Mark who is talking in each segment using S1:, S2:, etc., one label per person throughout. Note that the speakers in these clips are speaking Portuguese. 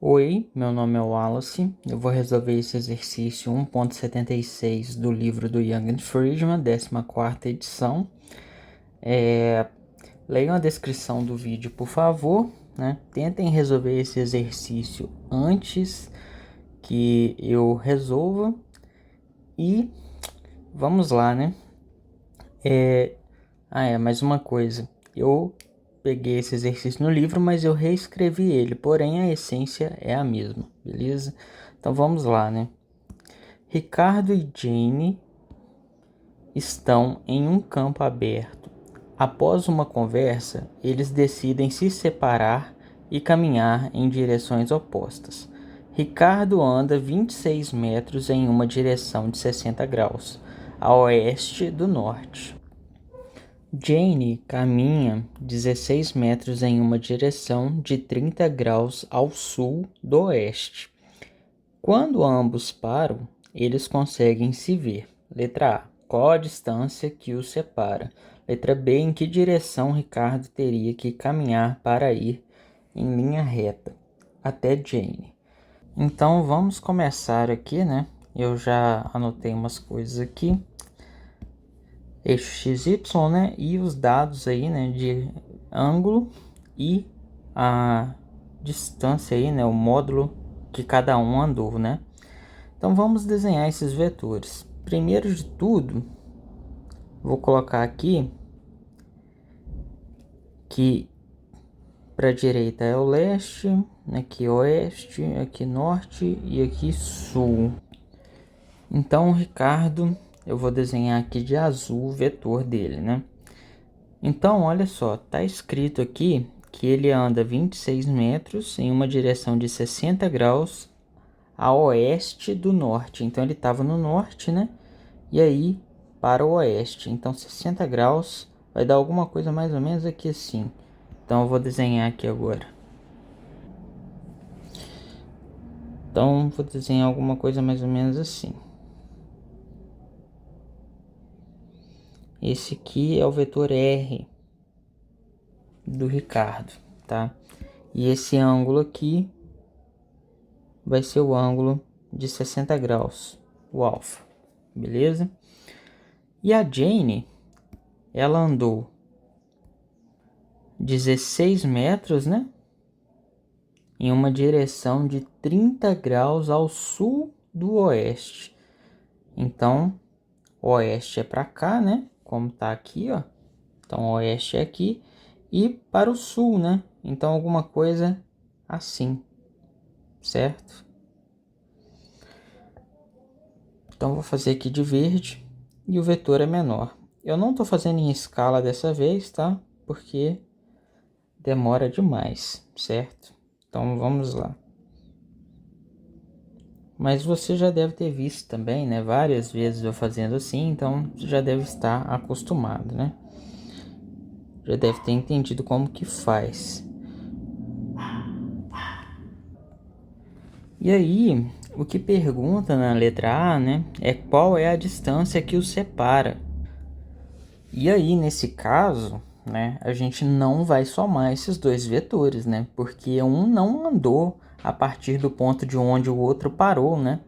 S1: Oi, meu nome é Wallace. Eu vou resolver esse exercício 1.76 do livro do Young and Friedman, 14ª edição. Leiam a descrição do vídeo, por favor, né? Tentem resolver esse exercício antes que eu resolva. E vamos lá, né? Mais uma coisa. Eu peguei esse exercício no livro, mas eu reescrevi ele. Porém, a essência é a mesma, beleza? Então vamos lá, né? Ricardo e Jane estão em um campo aberto. Após uma conversa, eles decidem se separar e caminhar em direções opostas. Ricardo anda 26 metros em uma direção de 60 graus, a oeste do norte. Jane caminha 16 metros em uma direção de 30 graus ao sul do oeste. Quando ambos param, eles conseguem se ver. Letra A. Qual a distância que os separa? Letra B. Em que direção Ricardo teria que caminhar para ir em linha reta até Jane? Então vamos começar aqui, né? Eu já anotei umas coisas aqui. Eixo XY, né? E os dados aí, né? De ângulo e a distância aí, né? O módulo que cada um andou, né? Então vamos desenhar esses vetores. Primeiro de tudo, vou colocar aqui que para a direita é o leste, aqui oeste, aqui norte e aqui sul. Então, Ricardo, eu vou desenhar aqui de azul o vetor dele, né? Então, olha só, tá escrito aqui que ele anda 26 metros em uma direção de 60 graus a oeste do norte. Então, ele estava no norte, né? E aí, para o oeste. Então, 60 graus vai dar alguma coisa mais ou menos aqui assim. Então, eu vou desenhar aqui agora. Então, vou desenhar alguma coisa mais ou menos assim. Esse aqui é o vetor R do Ricardo, tá? E esse ângulo aqui vai ser o ângulo de 60 graus, o alfa, beleza? E a Jane, ela andou 16 metros, né? Em uma direção de 30 graus ao sul do oeste. Então, oeste é para cá, né? Como tá aqui, ó. Então, oeste é aqui. E para o sul, né? Então, alguma coisa assim, certo? Então, vou fazer aqui de verde e o vetor é menor. Eu não estou fazendo em escala dessa vez, tá? Porque demora demais, certo? Então, vamos lá. Mas você já deve ter visto também, né? Várias vezes eu fazendo assim, então já deve estar acostumado, né? Já deve ter entendido como que faz. E aí, o que pergunta na letra A, né? É qual é a distância que os separa. E aí, nesse caso, né? A gente não vai somar esses dois vetores, né? Porque um não andou a partir do ponto de onde o outro parou, né?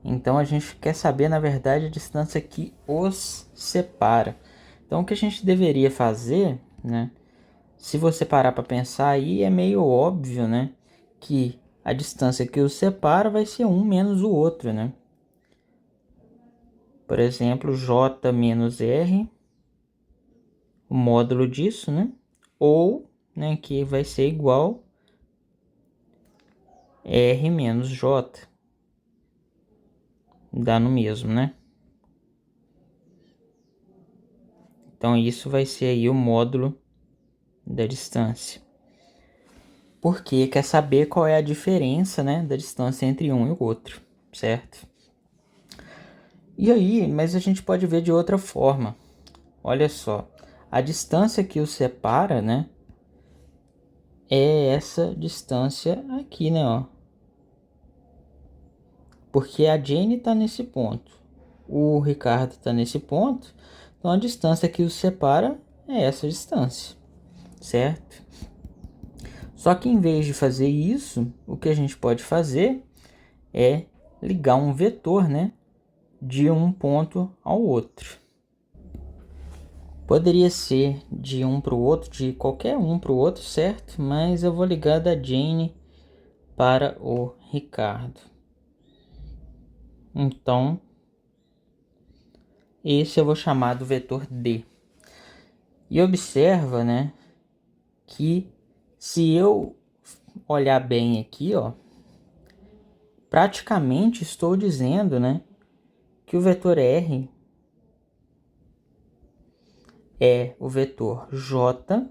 S1: Então a gente quer saber, na verdade, a distância que os separa. Então o que a gente deveria fazer, né? Se você parar para pensar aí, é meio óbvio, né? Que a distância que os separa vai ser um menos o outro, né? Por exemplo, J menos R, o módulo disso, né? Ou, né, que vai ser igual R menos J. Dá no mesmo, né? Então isso vai ser aí o módulo da distância. Porque quer saber qual é a diferença, né, da distância entre um e o outro, certo? E aí, mas a gente pode ver de outra forma. Olha só, a distância que os separa, né, é essa distância aqui, né, ó. Porque a Jane está nesse ponto, o Ricardo está nesse ponto, então a distância que os separa é essa distância, certo? Só que em vez de fazer isso, o que a gente pode fazer é ligar um vetor, né, de um ponto ao outro. Poderia ser de um para o outro, de qualquer um para o outro, certo? Mas eu vou ligar da Jane para o Ricardo. Então, esse eu vou chamar do vetor D. E observa, né, que se eu olhar bem aqui, ó, praticamente estou dizendo, né, que o vetor R é o vetor J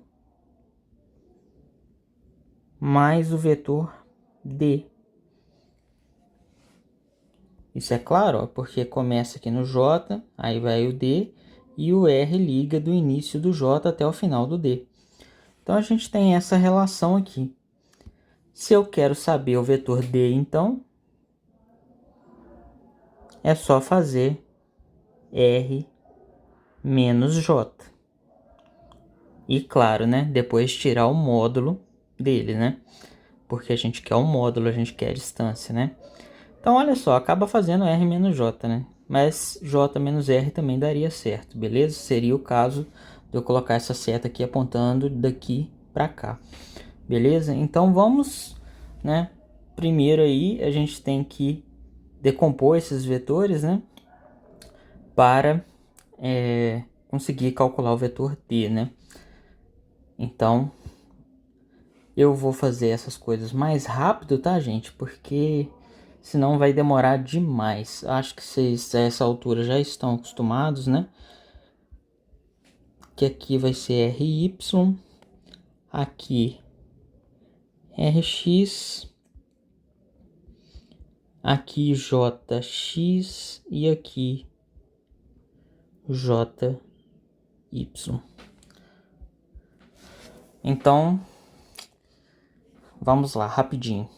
S1: mais o vetor D. Isso é claro, ó, porque começa aqui no J, aí vai o D, e o R liga do início do J até o final do D. Então a gente tem essa relação aqui. Se eu quero saber o vetor D, então, é só fazer R menos J. E claro, né, depois tirar o módulo dele, né? Porque a gente quer o módulo, a gente quer a distância, né? Então, olha só, acaba fazendo R menos J, né? Mas J menos R também daria certo, beleza? Seria o caso de eu colocar essa seta aqui apontando daqui para cá, beleza? Então, vamos, né? Primeiro aí, a gente tem que decompor esses vetores, né? Para conseguir calcular o vetor D, né? Então, eu vou fazer essas coisas mais rápido, tá, gente? Porque senão vai demorar demais. Acho que vocês a essa altura já estão acostumados, né? Que aqui vai ser RY, aqui RX, aqui JX e aqui JY. Então, vamos lá, rapidinho.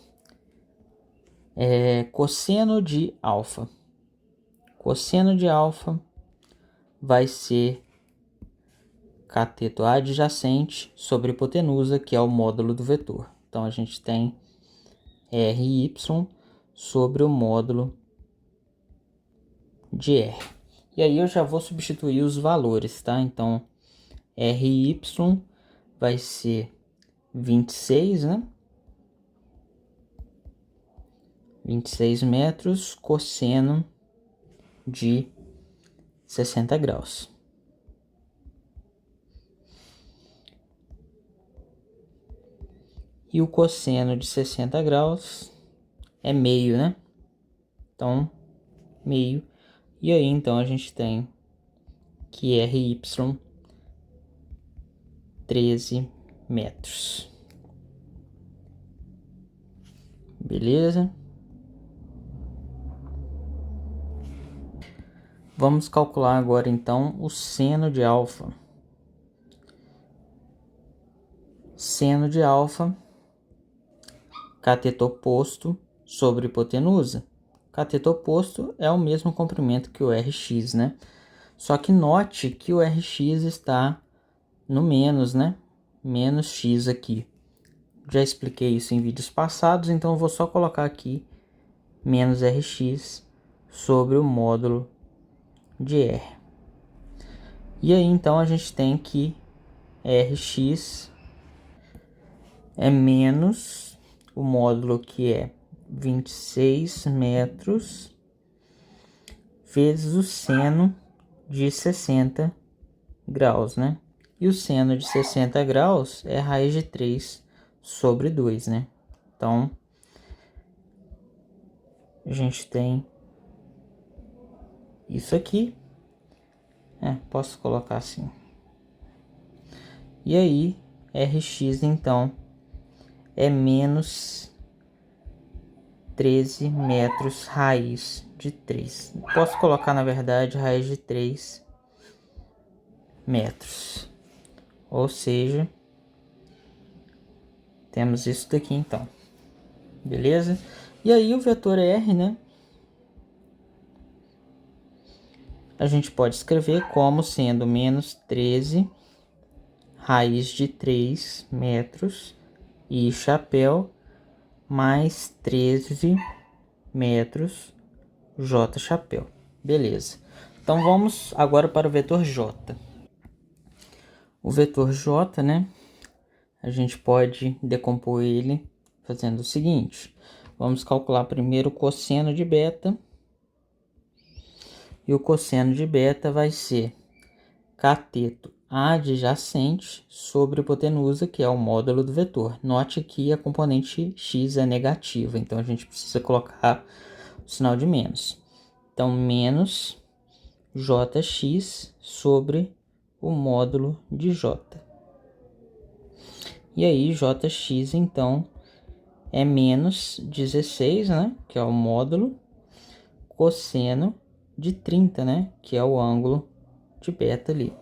S1: Cosseno de alfa. Cosseno de alfa vai ser cateto adjacente sobre hipotenusa, que é o módulo do vetor. Então, a gente tem RY sobre o módulo de R. E aí eu já vou substituir os valores, tá? Então, RY vai ser 26, né? 26 metros cosseno de 60 graus. E o cosseno de 60 graus é meio, né? Então, meio. E aí, então, a gente tem que RY 13 metros. Beleza? Vamos calcular agora, então, o seno de alfa. Seno de alfa, cateto oposto sobre hipotenusa. Cateto oposto é o mesmo comprimento que o RX, né? Só que note que o RX está no menos, né? Menos X aqui. Já expliquei isso em vídeos passados, então eu vou só colocar aqui menos RX sobre o módulo de R. E aí, então, a gente tem que RX é menos o módulo que é 26 metros vezes o seno de 60 graus, né? E o seno de 60 graus é raiz de 3 sobre 2, né? Então, a gente tem isso aqui. Posso colocar assim. E aí, Rx, então, é menos 13 metros raiz de 3. Posso colocar, na verdade, raiz de 3 metros. Ou seja, temos isso daqui, então. Beleza? E aí, o vetor R, né? A gente pode escrever como sendo menos 13 raiz de 3 metros I chapéu mais 13 metros J chapéu. Beleza. Então vamos agora para o vetor J. O vetor J, né? A gente pode decompor ele fazendo o seguinte. Vamos calcular primeiro o cosseno de beta. E o cosseno de beta vai ser cateto adjacente sobre hipotenusa, que é o módulo do vetor. Note que a componente x é negativa, então a gente precisa colocar o sinal de menos. Então, menos jx sobre o módulo de j. E aí, jx, então, é menos 16, né? Que é o módulo, cosseno de 30, né? Que é o ângulo de beta ali.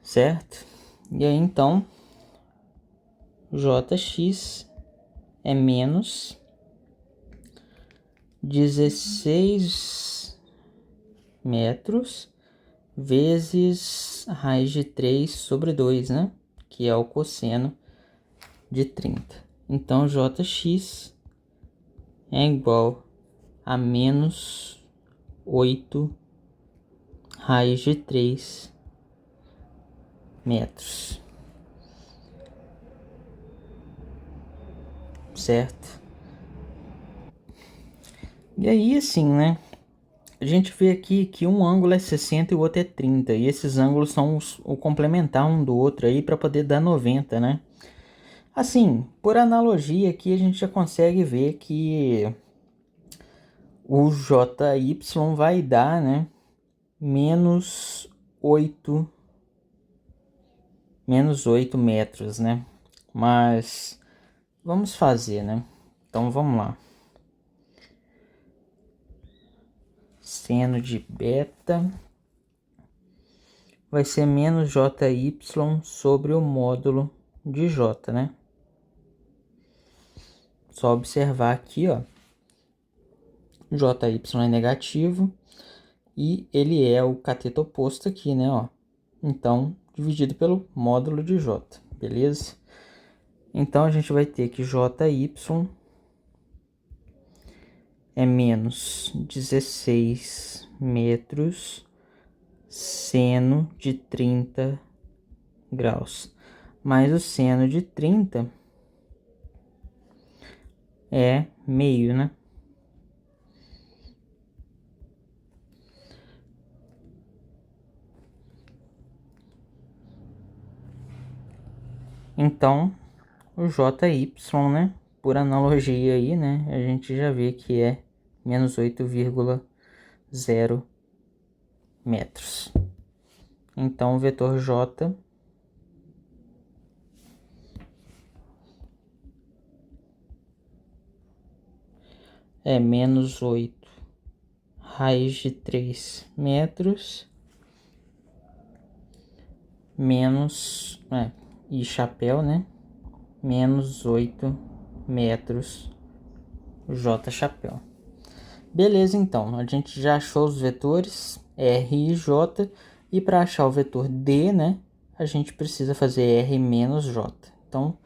S1: Certo? E aí, então, jx é menos 16 metros vezes raiz de 3 sobre 2, né? Que é o cosseno de 30. Então, jx é igual a menos 8 raiz de 3 metros. Certo? E aí, assim, né? A gente vê aqui que um ângulo é 60 e o outro é 30. E esses ângulos são o complementar um do outro aí para poder dar 90, né? Assim, por analogia aqui a gente já consegue ver que o JY vai dar, né? Menos 8 metros, né? Mas vamos fazer, né? Então vamos lá. Seno de beta vai ser menos JY sobre o módulo de J, né? Só observar aqui, ó. JY é negativo e ele é o cateto oposto aqui, né, ó. Então, dividido pelo módulo de J, beleza? Então, a gente vai ter que JY é menos 16 metros seno de 30 graus. Mais o seno de 30 é meio, né? Então, o JY, né? Por analogia aí, né? A gente já vê que é menos 8,0 metros. Então, o vetor J é menos 8 raiz de 3 metros menos, e chapéu, né? Menos 8 metros J chapéu. Beleza, então. A gente já achou os vetores R e J. E para achar o vetor D, né? A gente precisa fazer R menos J. Então,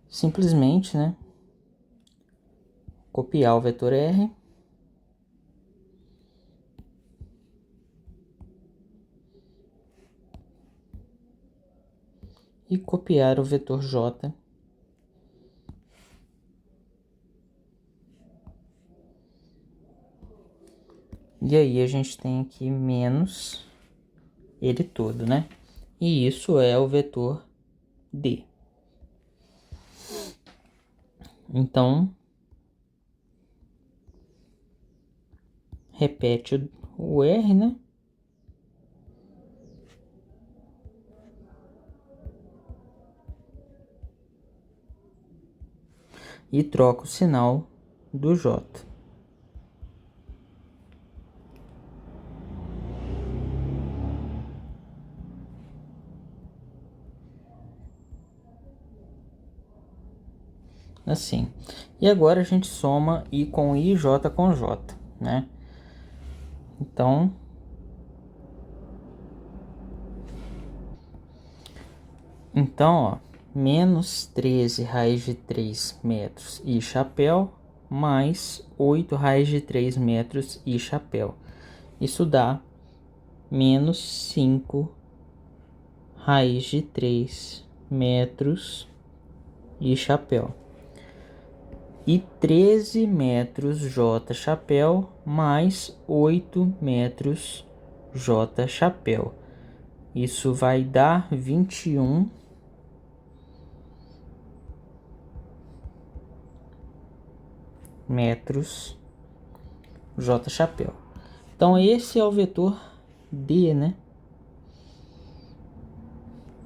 S1: simplesmente, né? Copiar o vetor R. E copiar o vetor J. E aí a gente tem aqui menos ele todo, né? E isso é o vetor D. Então, repete o R, né? E troca o sinal do J. Assim. E agora a gente soma I com I, J com J, né? Então, ó, menos 13 raiz de 3 metros e chapéu, mais 8 raiz de 3 metros e chapéu. Isso dá menos 5 raiz de 3 metros e chapéu. E 13 metros J chapéu, mais 8 metros J chapéu. Isso vai dar 21 metros J chapéu. Então esse é o vetor D, né?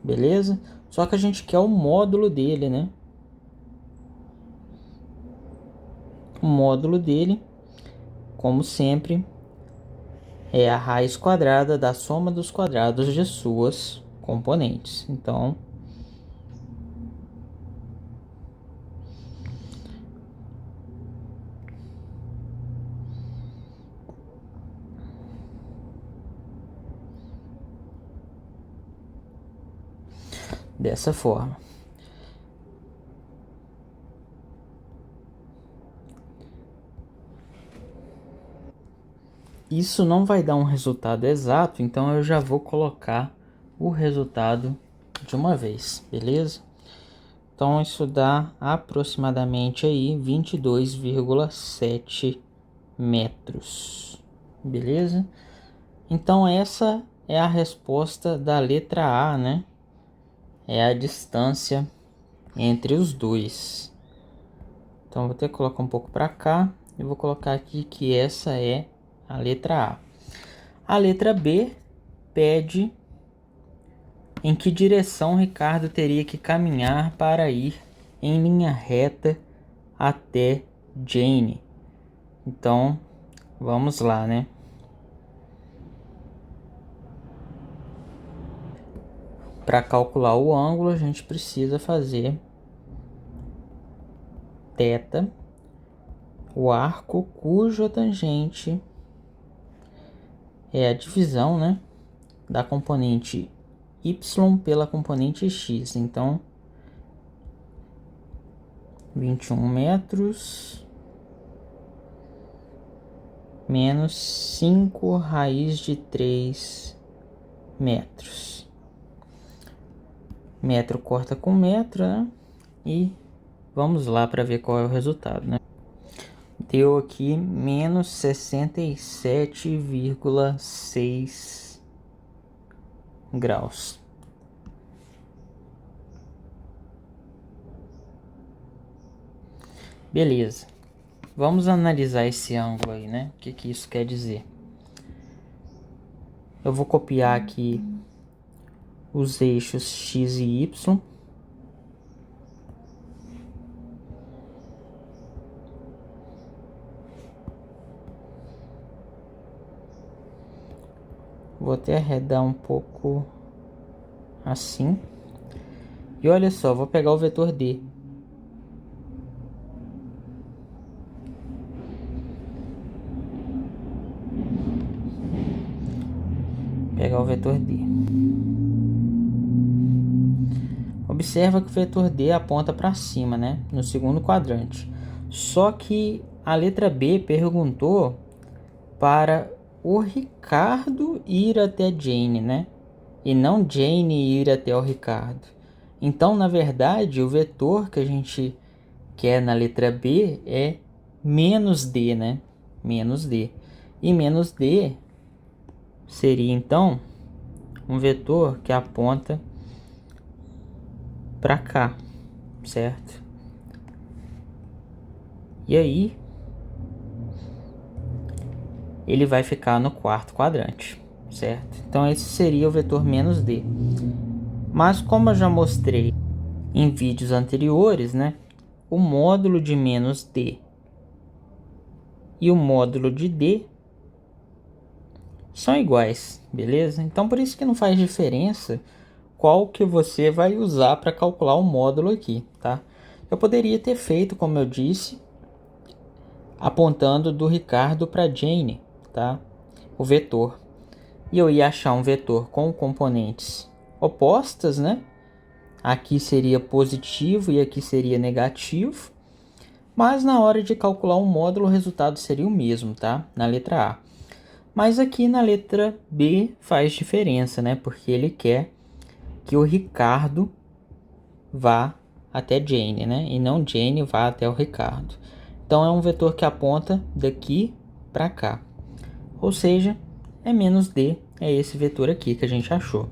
S1: Beleza? Só que a gente quer o módulo dele, né? O módulo dele, como sempre, é a raiz quadrada da soma dos quadrados de suas componentes. Então, dessa forma. Isso não vai dar um resultado exato, então eu já vou colocar o resultado de uma vez, beleza? Então isso dá aproximadamente aí 22,7 metros, beleza? Então essa é a resposta da letra A, né? É a distância entre os dois. Então vou ter que colocar um pouco para cá e vou colocar aqui que essa é a letra A. A letra B pede em que direção Ricardo teria que caminhar para ir em linha reta até Jane. Então, vamos lá, né? Para calcular o ângulo, a gente precisa fazer θ, o arco cuja tangente é a divisão, né, da componente y pela componente x. Então, 21 metros menos 5 raiz de 3 metros. Metro corta com metro, né? E vamos lá para ver qual é o resultado, né? Deu aqui menos 67,6 graus. Beleza. Vamos analisar esse ângulo aí, né? O que que isso quer dizer? Eu vou copiar aqui os eixos x e y. Vou até arredar um pouco assim. E olha só, vou pegar o vetor D. Pegar o vetor D. Observa que o vetor D aponta para cima, né? No segundo quadrante. Só que a letra B perguntou para o Ricardo ir até Jane, né? E não Jane ir até o Ricardo. Então, na verdade, o vetor que a gente quer na letra B é menos D, né? Menos D. E menos D seria, então, um vetor que aponta para cá, certo? E aí, ele vai ficar no quarto quadrante, certo? Então esse seria o vetor menos D. Mas como eu já mostrei em vídeos anteriores, né? O módulo de menos D e o módulo de D são iguais, beleza? Então por isso que não faz diferença qual que você vai usar para calcular o módulo aqui, tá? Eu poderia ter feito, como eu disse, apontando do Ricardo para Jane, tá? O vetor. E eu ia achar um vetor com componentes opostas, né? Aqui seria positivo e aqui seria negativo. Mas na hora de calcular o módulo, o resultado seria o mesmo, tá? Na letra A. Mas aqui na letra B faz diferença, né? Porque ele quer que o Ricardo vá até Jane, né? E não Jane vá até o Ricardo. Então é um vetor que aponta daqui para cá. Ou seja, é menos D, é esse vetor aqui que a gente achou.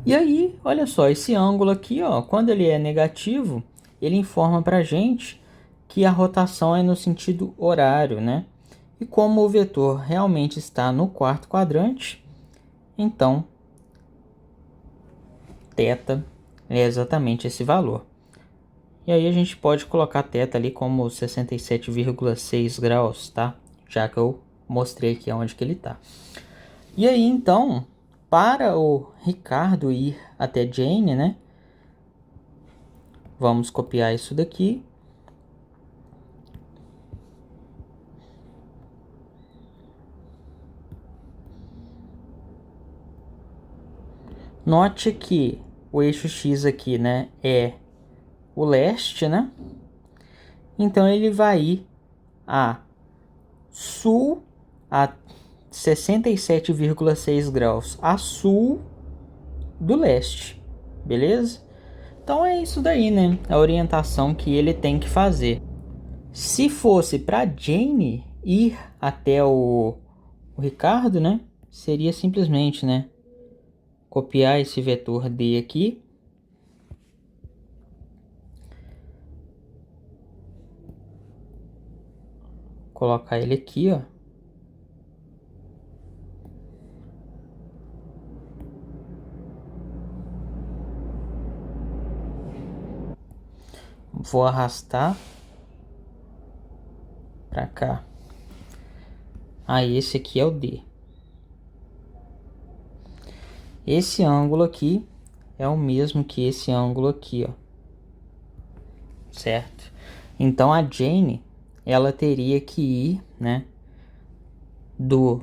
S1: E aí, olha só, esse ângulo aqui, ó, quando ele é negativo, ele informa para a gente que a rotação é no sentido horário, né? E como o vetor realmente está no quarto quadrante, então θ é exatamente esse valor. E aí a gente pode colocar θ ali como 67,6 graus, tá? Já que eu mostrei aqui onde que ele está. E aí, então, para o Ricardo ir até Jane, né? Vamos copiar isso daqui. Note que o eixo X aqui, né, é o leste, né? Então ele vai ir a sul, a 67,6 graus a sul do leste, beleza? Então é isso daí, né? A orientação que ele tem que fazer. Se fosse para Jane ir até o Ricardo, né? Seria simplesmente, né? Copiar esse vetor D aqui. Colocar ele aqui, ó. Vou arrastar para cá. Aí esse aqui é o D. Esse ângulo aqui é o mesmo que esse ângulo aqui, ó. Certo? Então a Jane, ela teria que ir, né, do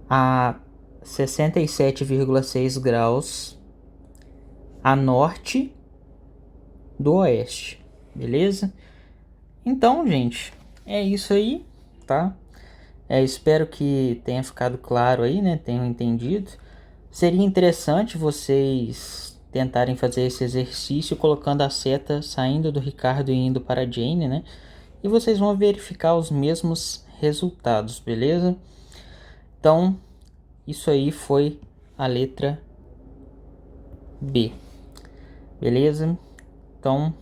S1: a 67,6 graus a norte do oeste, beleza? Então, gente, é isso aí, tá? Espero que tenha ficado claro aí, né? Tenham entendido. Seria interessante vocês tentarem fazer esse exercício colocando a seta saindo do Ricardo e indo para a Jane, né? E vocês vão verificar os mesmos resultados, beleza? Então, isso aí foi a letra B, beleza? Então,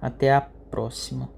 S1: até a próxima.